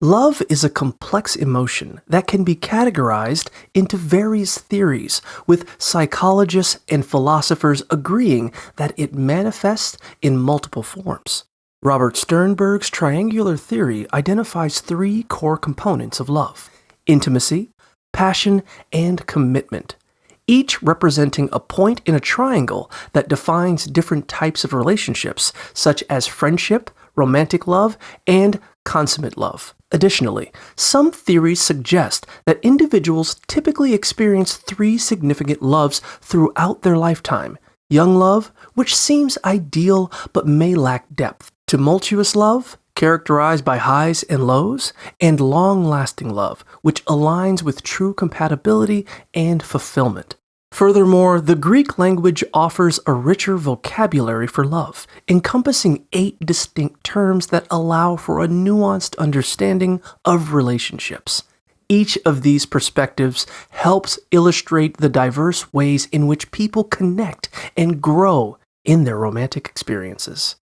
Love is a complex emotion that can be categorized into various theories, with psychologists and philosophers agreeing that it manifests in multiple forms. Robert Sternberg's triangular theory identifies three core components of love: intimacy, passion, and commitment, each representing a point in a triangle that defines different types of relationships, such as friendship, romantic love, and consummate love. Additionally, some theories suggest that individuals typically experience three significant loves throughout their lifetime: young love, which seems ideal but may lack depth; tumultuous love, characterized by highs and lows; and long-lasting love, which aligns with true compatibility and fulfillment. Furthermore, the Greek language offers a richer vocabulary for love, encompassing 8 distinct terms that allow for a nuanced understanding of relationships. Each of these perspectives helps illustrate the diverse ways in which people connect and grow in their romantic experiences.